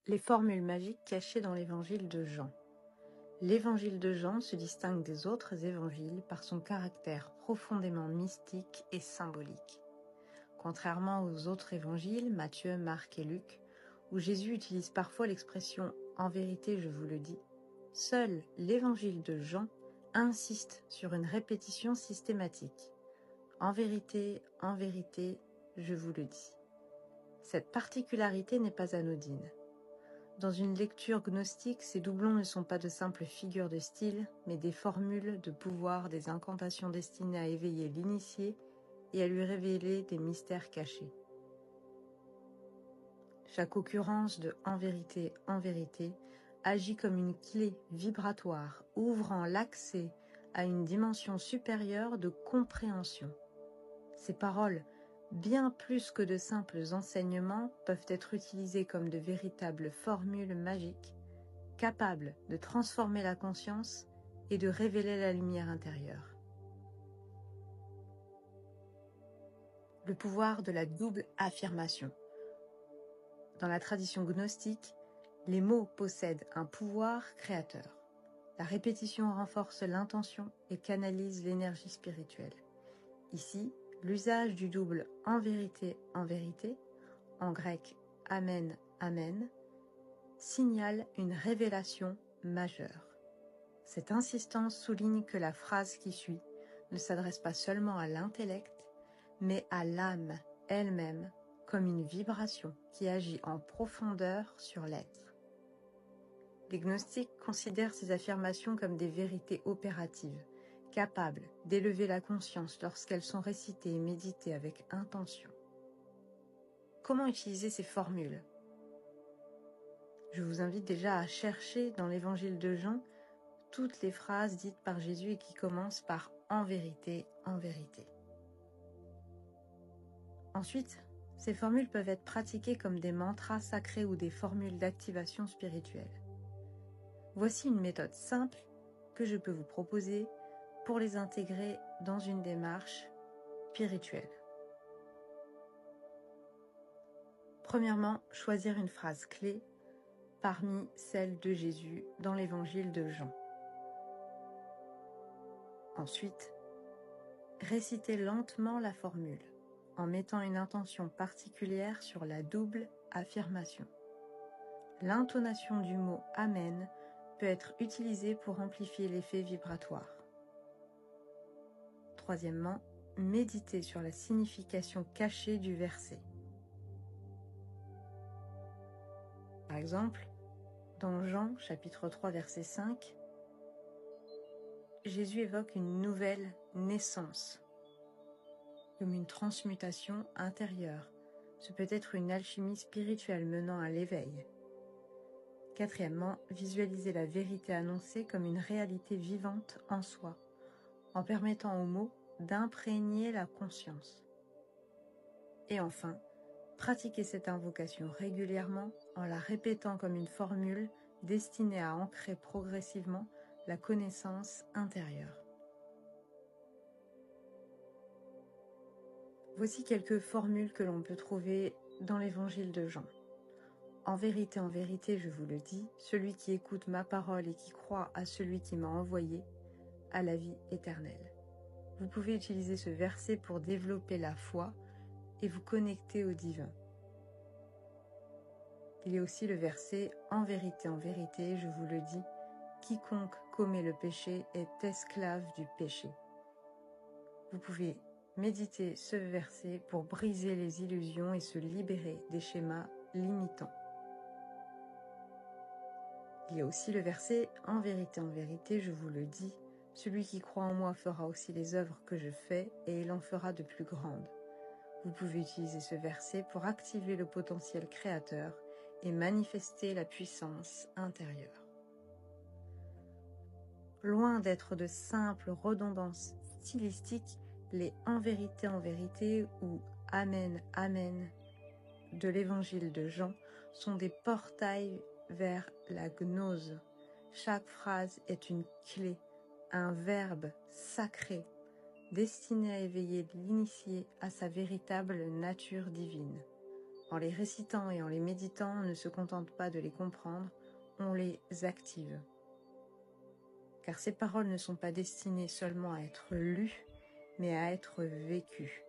Les formules magiques cachées dans l'évangile de Jean. L'évangile de Jean se distingue des autres évangiles par son caractère profondément mystique et symbolique. Contrairement aux autres évangiles, Matthieu, Marc et Luc, où Jésus utilise parfois l'expression « en vérité je vous le dis », seul l'évangile de Jean insiste sur une répétition systématique. « En vérité, je vous le dis ». Cette particularité n'est pas anodine. Dans une lecture gnostique, ces doublons ne sont pas de simples figures de style, mais des formules de pouvoir, des incantations destinées à éveiller l'initié et à lui révéler des mystères cachés. Chaque occurrence de « en vérité » agit comme une clé vibratoire ouvrant l'accès à une dimension supérieure de compréhension. Ces paroles, bien plus que de simples enseignements, peuvent être utilisées comme de véritables formules magiques, capables de transformer la conscience et de révéler la lumière intérieure. Le pouvoir de la double affirmation. Dans la tradition gnostique, les mots possèdent un pouvoir créateur. La répétition renforce l'intention et canalise l'énergie spirituelle. Ici, l'usage du double « en vérité », en grec « amen, amen », signale une révélation majeure. Cette insistance souligne que la phrase qui suit ne s'adresse pas seulement à l'intellect, mais à l'âme elle-même, comme une vibration qui agit en profondeur sur l'être. Les gnostiques considèrent ces affirmations comme des vérités opératives, capables d'élever la conscience lorsqu'elles sont récitées et méditées avec intention. Comment utiliser ces formules? Je vous invite déjà à chercher dans l'évangile de Jean toutes les phrases dites par Jésus et qui commencent par « en vérité ». Ensuite, ces formules peuvent être pratiquées comme des mantras sacrés ou des formules d'activation spirituelle. Voici une méthode simple que je peux vous proposer pour les intégrer dans une démarche spirituelle. Premièrement, choisir une phrase clé parmi celles de Jésus dans l'évangile de Jean. Ensuite, réciter lentement la formule en mettant une intention particulière sur la double affirmation. L'intonation du mot « Amen » peut être utilisée pour amplifier l'effet vibratoire. Troisièmement, méditer sur la signification cachée du verset. Par exemple, dans Jean chapitre 3 verset 5, Jésus évoque une nouvelle naissance, comme une transmutation intérieure. Ce peut être une alchimie spirituelle menant à l'éveil. Quatrièmement, visualiser la vérité annoncée comme une réalité vivante en soi, en permettant aux mots d'imprégner la conscience. Et enfin, pratiquer cette invocation régulièrement en la répétant comme une formule destinée à ancrer progressivement la connaissance intérieure. Voici quelques formules que l'on peut trouver dans l'évangile de Jean. En vérité, je vous le dis, celui qui écoute ma parole et qui croit à celui qui m'a envoyé a la vie éternelle. Vous pouvez utiliser ce verset pour développer la foi et vous connecter au divin. Il y a aussi le verset « En vérité, je vous le dis, quiconque commet le péché est esclave du péché ». Vous pouvez méditer ce verset pour briser les illusions et se libérer des schémas limitants. Il y a aussi le verset « En vérité, je vous le dis, celui qui croit en moi fera aussi les œuvres que je fais et il en fera de plus grandes ». Vous pouvez utiliser ce verset pour activer le potentiel créateur et manifester la puissance intérieure. Loin d'être de simples redondances stylistiques, les « En vérité » ou « Amen, Amen » de l'évangile de Jean sont des portails vers la gnose. Chaque phrase est une clé, un verbe sacré, destiné à éveiller l'initié à sa véritable nature divine. En les récitant et en les méditant, on ne se contente pas de les comprendre, on les active. Car ces paroles ne sont pas destinées seulement à être lues, mais à être vécues.